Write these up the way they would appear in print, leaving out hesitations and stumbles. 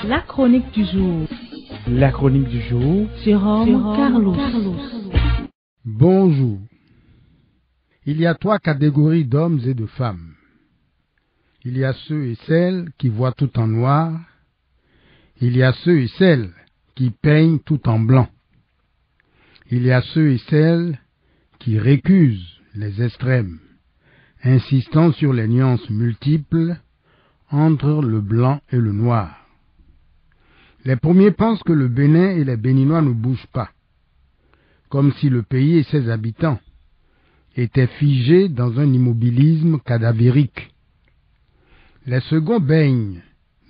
La chronique du jour. La chronique du jour. Jérôme Carlos. Bonjour. Il y a 3 catégories d'hommes et de femmes. Il y a ceux et celles qui voient tout en noir. Il y a ceux et celles qui peignent tout en blanc. Il y a ceux et celles qui récusent les extrêmes, insistant sur les nuances multiples entre le blanc et le noir. Les premiers pensent que le Bénin et les Béninois ne bougent pas, comme si le pays et ses habitants étaient figés dans un immobilisme cadavérique. Les seconds baignent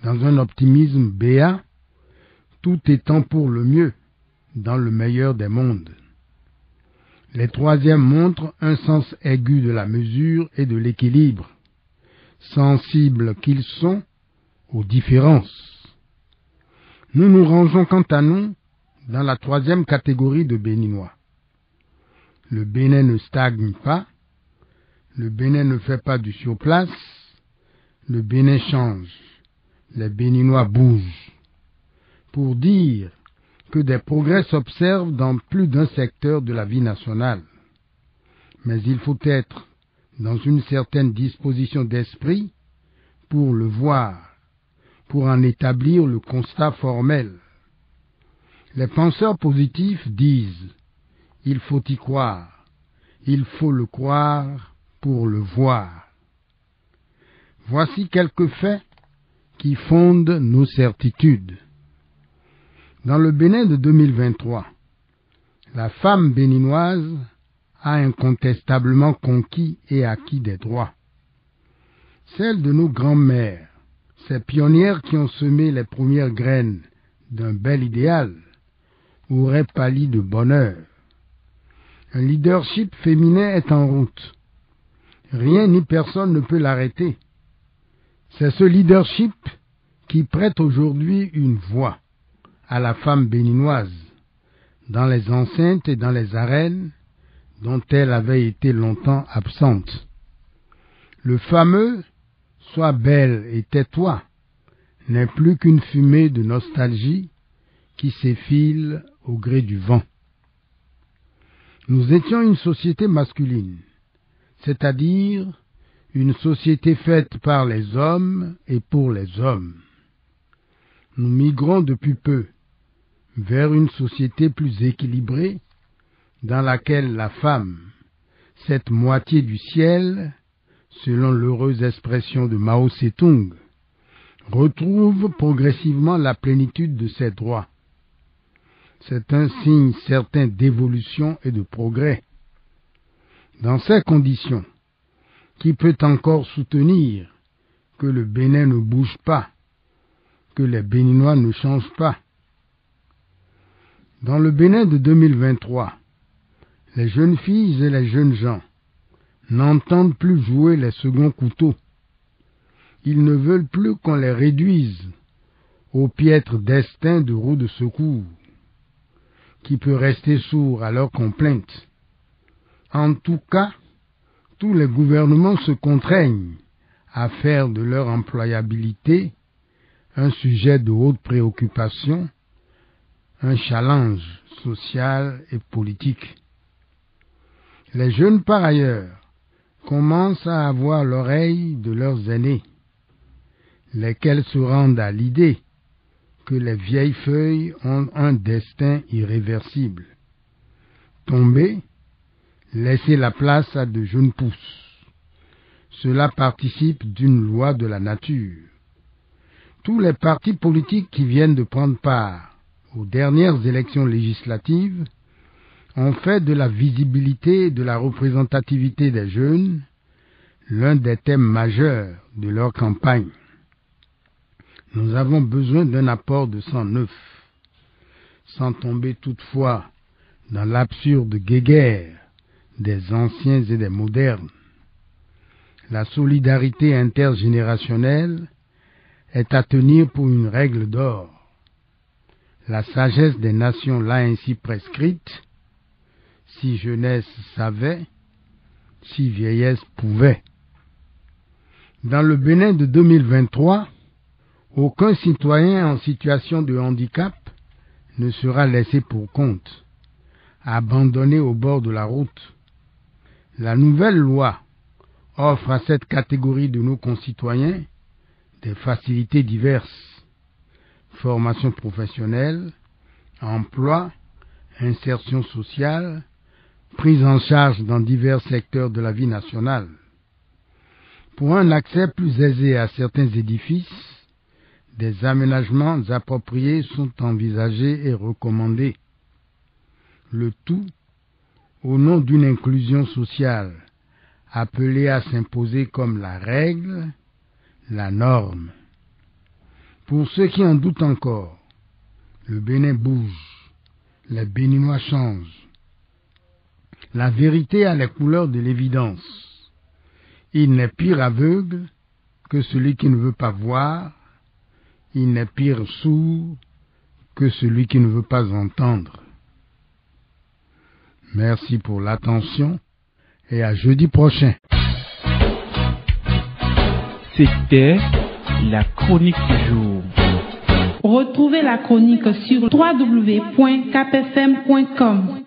dans un optimisme béat, tout étant pour le mieux, dans le meilleur des mondes. Les troisièmes montrent un sens aigu de la mesure et de l'équilibre, sensibles qu'ils sont aux différences. Nous nous rangeons quant à nous dans la 3e catégorie de Béninois. Le Bénin ne stagne pas, le Bénin ne fait pas du surplace, le Bénin change, les Béninois bougent. Pour dire que des progrès s'observent dans plus d'un secteur de la vie nationale. Mais il faut être dans une certaine disposition d'esprit pour le voir, pour en établir le constat formel. Les penseurs positifs disent « il faut y croire, il faut le croire pour le voir ». Voici quelques faits qui fondent nos certitudes. Dans le Bénin de 2023, la femme béninoise a incontestablement conquis et acquis des droits. Celle de nos grands-mères, ces pionnières qui ont semé les premières graines d'un bel idéal, auraient pâli de bonheur. Un leadership féminin est en route. Rien ni personne ne peut l'arrêter. C'est ce leadership qui prête aujourd'hui une voix à la femme béninoise, dans les enceintes et dans les arènes dont elle avait été longtemps absente. Le fameux « Sois belle et tais-toi » n'est plus qu'une fumée de nostalgie qui s'effile au gré du vent. Nous étions une société masculine, c'est-à-dire une société faite par les hommes et pour les hommes. Nous migrons depuis peu vers une société plus équilibrée dans laquelle la femme, cette moitié du ciel, selon l'heureuse expression de Mao Tse-tung, retrouve progressivement la plénitude de ses droits. C'est un signe certain d'évolution et de progrès. Dans ces conditions, qui peut encore soutenir que le Bénin ne bouge pas, que les Béninois ne changent pas? Dans le Bénin de 2023, les jeunes filles et les jeunes gens n'entendent plus jouer les seconds couteaux. Ils ne veulent plus qu'on les réduise au piètre destin de roue de secours, qui peut rester sourd à leurs complaintes. En tout cas, tous les gouvernements se contraignent à faire de leur employabilité un sujet de haute préoccupation, un challenge social et politique. Les jeunes, par ailleurs, commencent à avoir l'oreille de leurs aînés, lesquels se rendent à l'idée que les vieilles feuilles ont un destin irréversible. Tomber, laisser la place à de jeunes pousses. Cela participe d'une loi de la nature. Tous les partis politiques qui viennent de prendre part aux dernières élections législatives ont fait de la visibilité et de la représentativité des jeunes l'un des thèmes majeurs de leur campagne. Nous avons besoin d'un apport de sang neuf, sans tomber toutefois dans l'absurde guéguerre des anciens et des modernes. La solidarité intergénérationnelle est à tenir pour une règle d'or. La sagesse des nations l'a ainsi prescrite. Si jeunesse savait, si vieillesse pouvait. Dans le Bénin de 2023, Aucun citoyen en situation de handicap ne sera laissé pour compte, abandonné au bord de la route. La nouvelle loi offre à cette catégorie de nos concitoyens des facilités diverses: formation professionnelle, emploi, insertion sociale, prise en charge dans divers secteurs de la vie nationale. Pour un accès plus aisé à certains édifices, des aménagements appropriés sont envisagés et recommandés. Le tout au nom d'une inclusion sociale appelée à s'imposer comme la règle, la norme. Pour ceux qui en doutent encore, le Bénin bouge, les Béninois changent. La vérité a les couleurs de l'évidence. Il n'est pire aveugle que celui qui ne veut pas voir. Il n'est pire sourd que celui qui ne veut pas entendre. Merci pour l'attention et à jeudi prochain. C'était la chronique du jour. Retrouvez la chronique sur www.capfm.com.